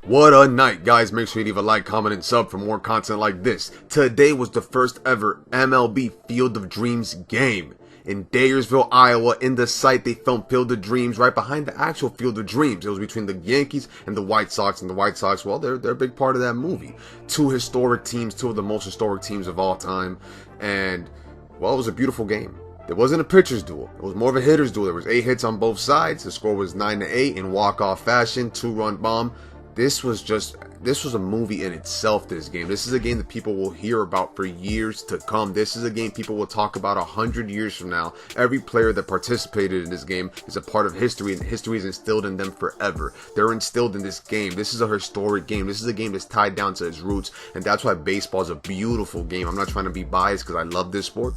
What a night, guys. Make sure you leave a like, comment, and sub for more content like this. Today was the first ever MLB Field of Dreams game. In Dyersville, Iowa, in the site they filmed Field of Dreams right behind the actual Field of Dreams. It was between the Yankees and the White Sox. And the White Sox, well, they're a big part of that movie. Two historic teams, two of the most historic teams of all time. And, well, it was a beautiful game. It wasn't a pitcher's duel. It was more of a hitter's duel. There was 8 hits on both sides. The score was 9-8 in walk-off fashion, 2-run bomb. This was a movie in itself, this game. This is a game that people will hear about for years to come. This is a game people will talk about 100 years from now. Every player that participated in this game is a part of history, and history is instilled in them forever. They're instilled in this game. This is a historic game. This is a game that's tied down to its roots, and that's why baseball is a beautiful game. I'm not trying to be biased because I love this sport.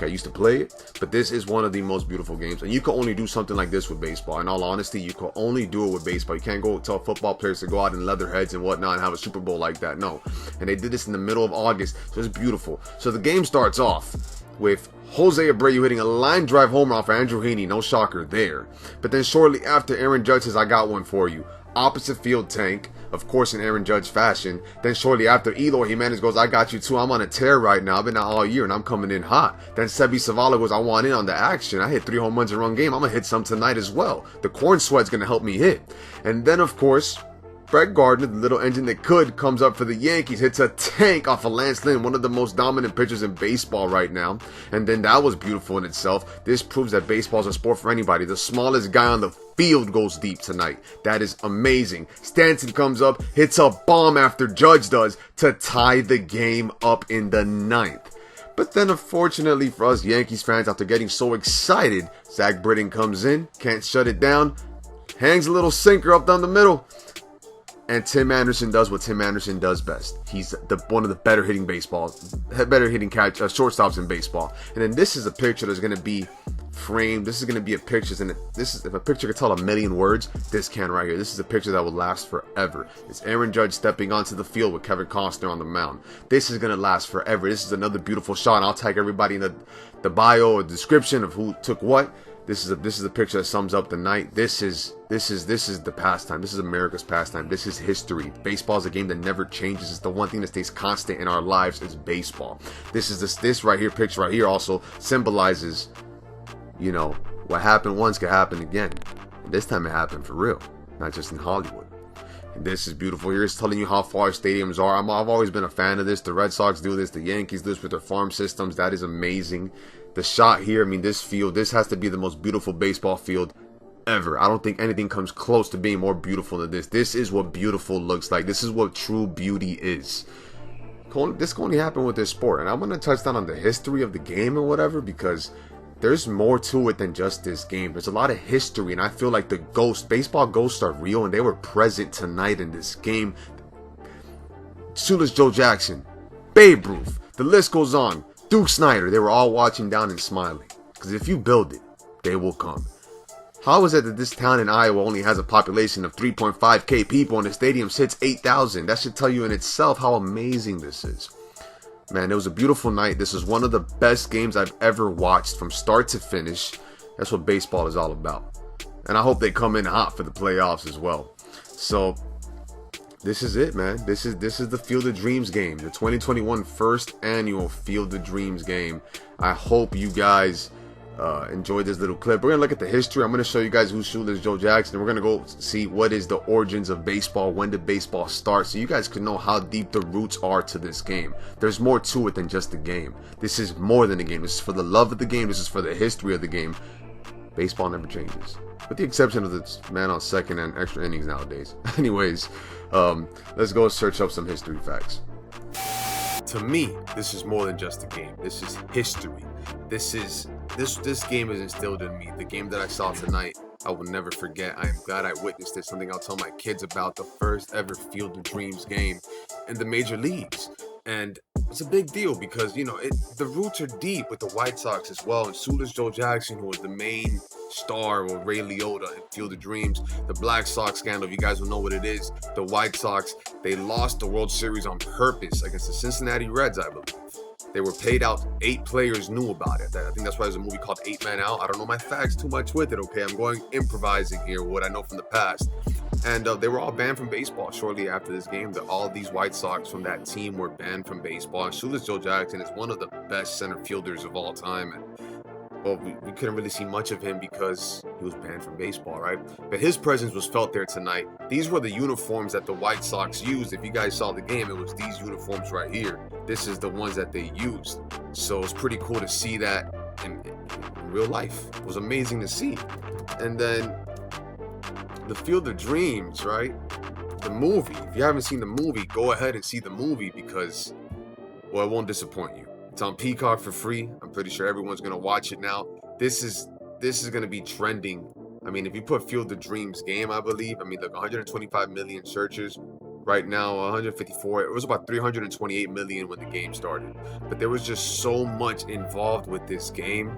I used to play it, but this is one of the most beautiful games, and you can only do something like this with baseball. In all honesty, you can only do it with baseball. You can't go tell football players to go out in leather heads and whatnot and have a Super Bowl like that. No. And they did this in the middle of August, so it's beautiful. So the game starts off with Jose Abreu hitting a line drive homer off Andrew Heaney. No shocker there. But then shortly after, Aaron Judge says, "I got one for you." Opposite field tank, of course, in Aaron Judge fashion. Then shortly after, Eloy Jimenez goes, "I got you too. I'm on a tear right now. I've been out all year and I'm coming in hot." Then Sebi Zavala goes, "I want in on the action. I hit 3 home runs in one game. I'm going to hit some tonight as well. The corn sweat's going to help me hit." And then, of course, Brett Gardner, the little engine that could, comes up for the Yankees, hits a tank off of Lance Lynn, one of the most dominant pitchers in baseball right now. And then that was beautiful in itself. This proves that baseball is a sport for anybody. The smallest guy on the field goes deep tonight. That is amazing. Stanton comes up, hits a bomb after Judge does to tie the game up in the 9th. But then, unfortunately for us Yankees fans, after getting so excited, Zach Britton comes in, can't shut it down, hangs a little sinker up down the middle. And Tim Anderson does what Tim Anderson does best. He's one of the better hitting shortstops in baseball. And then this is a picture that's going to be framed. This is going to be a picture, and if a picture could tell a million words, this can right here. This is a picture that will last forever. It's Aaron Judge stepping onto the field with Kevin Costner on the mound. This is going to last forever. This is another beautiful shot, and I'll tag everybody in the bio or description of who took what. This is a picture that sums up the night. This is the pastime. This is America's pastime. This is history. Baseball is a game that never changes. It's the one thing that stays constant in our lives is baseball. This right here, picture right here also symbolizes, what happened once could happen again. And this time it happened for real, not just in Hollywood. And this is beautiful. Here it's telling you how far stadiums are. I've always been a fan of this. The Red Sox do this. The Yankees do this with their farm systems. That is amazing. The shot here, this field, this has to be the most beautiful baseball field ever. I don't think anything comes close to being more beautiful than this. This is what beautiful looks like. This is what true beauty is. This can only happen with this sport. And I'm going to touch down on the history of the game and whatever, because there's more to it than just this game. There's a lot of history, and I feel like the baseball ghosts are real, and they were present tonight in this game. Shoeless Joe Jackson, Babe Ruth, the list goes on. Duke Snyder, they were all watching down and smiling. Because if you build it, they will come. How is it that this town in Iowa only has a population of 3.5k people and the stadium sits 8,000? That should tell you in itself how amazing this is. Man, it was a beautiful night. This is one of the best games I've ever watched from start to finish. That's what baseball is all about. And I hope they come in hot for the playoffs as well. So this is it, man. This is the Field of Dreams game, the 2021 first annual Field of Dreams game. I hope you guys enjoyed this little clip. We're gonna look at the history. I'm gonna show you guys who's Shoeless Joe Jackson. We're gonna go see what is the origins of baseball. When did baseball start? So you guys can know how deep the roots are to this game. There's more to it than just the game. This is more than a game. This is for the love of the game. This is for the history of the game. Baseball never changes, with the exception of the man on second and extra innings nowadays. Anyways, let's go search up some history facts. To me, this is more than just a game. This is history. This game is instilled in me. The game that I saw tonight, I will never forget. I am glad I witnessed it. Something I'll tell my kids about. The first ever Field of Dreams game in the major leagues. And it's a big deal because, the roots are deep with the White Sox as well. And Shoeless Joe Jackson, who was the main star, or Ray Liotta in Field of Dreams. The Black Sox scandal, if you guys will know what it is. The White Sox, they lost the World Series on purpose against the Cincinnati Reds, I believe. They were paid out. 8 players knew about it. I think that's why there's a movie called 8 Men Out. I don't know my facts too much with it, okay? I'm going improvising here, what I know from the past. And they were all banned from baseball shortly after this game. All these White Sox from that team were banned from baseball. And Shoeless Joe Jackson is one of the best center fielders of all time. And well, we couldn't really see much of him because he was banned from baseball, right? But his presence was felt there tonight. These were the uniforms that the White Sox used. If you guys saw the game, it was these uniforms right here. This is the ones that they used. So it's pretty cool to see that in real life. It was amazing to see. And then the Field of Dreams, right? The movie. If you haven't seen the movie, go ahead and see the movie because, well, it won't disappoint you. It's on Peacock for free. I'm pretty sure everyone's gonna watch it now. This is gonna be trending. I mean, if you put Field of Dreams game, I believe. I mean, look, 125 million searches right now, 154. It was about 328 million when the game started. But there was just so much involved with this game.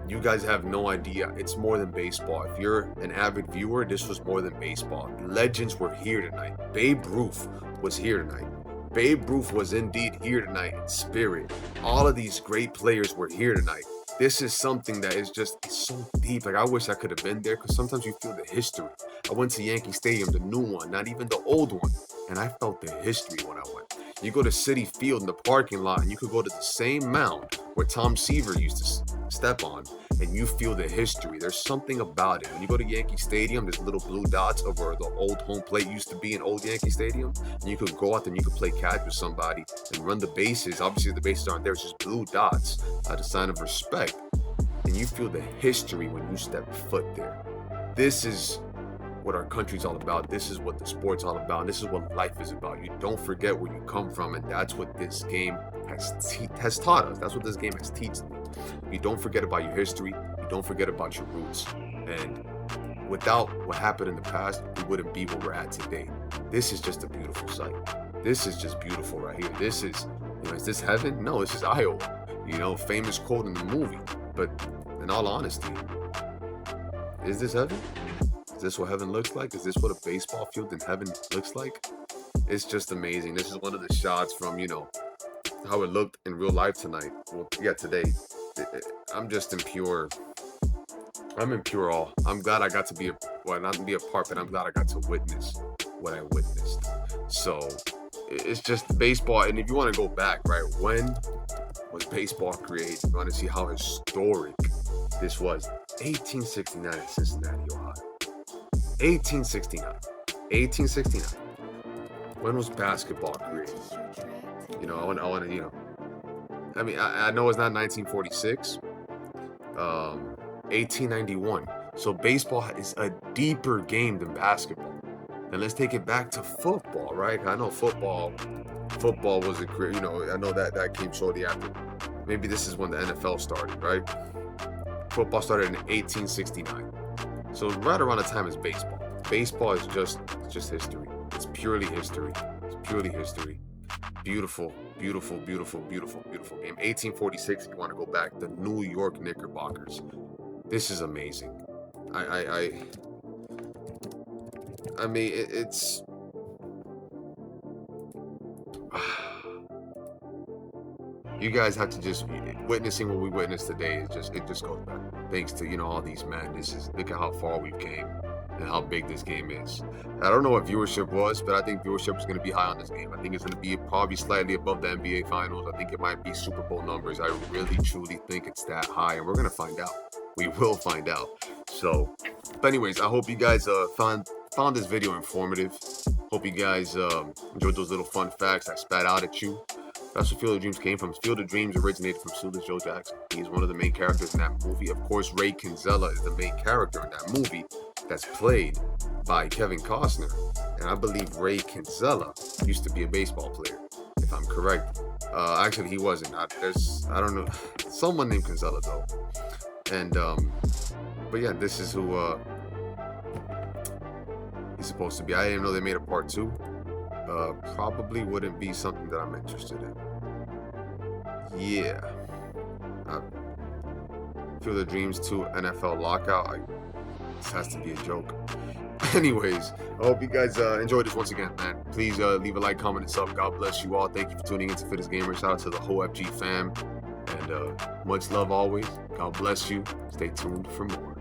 You guys have no idea. It's more than baseball. If you're an avid viewer, this was more than baseball. Legends were here tonight. Babe Ruth was here tonight. Babe Ruth was indeed here tonight in spirit. All of these great players were here tonight. This is something that is just, it's so deep. Like, I wish I could have been there because sometimes you feel the history. I went to Yankee Stadium, the new one, not even the old one, and I felt the history when I went. You go to Citi Field in the parking lot and you could go to the same mound where Tom Seaver used to step on, and you feel the history. There's something about it. When you go to Yankee Stadium, there's little blue dots of where the old home plate used to be in old Yankee Stadium, and you could go out there and you could play catch with somebody and run the bases. Obviously, the bases aren't there. It's just blue dots as a sign of respect, and you feel the history when you step foot there. This is what our country's all about. This is what the sport's all about. This is what life is about. You don't forget where you come from, and that's what this game has taught us. That's what this game has taught me. You don't forget about your history. You don't forget about your roots. And without what happened in the past, we wouldn't be where we're at today. This is just a beautiful sight. This is just beautiful right here. This is, is this heaven? No, this is Iowa. Famous quote in the movie. But in all honesty, is this heaven? Is this what heaven looks like? Is this what a baseball field in heaven looks like? It's just amazing. This is one of the shots from, how it looked in real life tonight. Well, yeah, today. I'm just in pure awe. I'm glad I got to be not to be a part, but I'm glad I got to witness what I witnessed. So it's just baseball. And if you want to go back, right, when was baseball created? You want to see how historic this was. 1869 in Cincinnati, Ohio. 1869. When was basketball created? I want to, I mean, I know it's not 1946, 1891. So baseball is a deeper game than basketball. And let's take it back to football, right? I know football was a career, I know that came shortly after. Maybe this is when the NFL started, right? Football started in 1869. So right around the time as baseball. Baseball is just history. It's purely history. Beautiful, beautiful, beautiful, beautiful, beautiful game. 1846, if you want to go back, the New York Knickerbockers. This is amazing. I mean, it's you guys have to just witnessing what we witnessed today. It just goes back. Thanks to all these men. Look at how far we've came and how big this game is. I don't know what viewership was, but I think viewership is going to be high on this game. I think it's going to be probably slightly above the NBA Finals. I think it might be Super Bowl numbers. I really, truly think it's that high, and we're going to find out. We will find out. So, but anyways, I hope you guys found this video informative. Hope you guys enjoyed those little fun facts I spat out at you. That's where Field of Dreams came from. Field of Dreams originated from Shoeless Joe Jackson. He's one of the main characters in that movie. Of course, Ray Kinsella is the main character in that movie that's played by Kevin Costner. And I believe Ray Kinsella used to be a baseball player, if I'm correct. Actually, he wasn't. I don't know. Someone named Kinsella, though. And, but yeah, this is who he's supposed to be. I didn't know they made a part 2. Probably wouldn't be something that I'm interested in. Yeah. Field of Dreams 2 NFL lockout. This has to be a joke. Anyways, I hope you guys enjoyed this once again, man. Please leave a like, comment, and sub. God bless you all. Thank you for tuning into Fittest Gamer. Shout out to the whole FG fam. And much love always. God bless you. Stay tuned for more.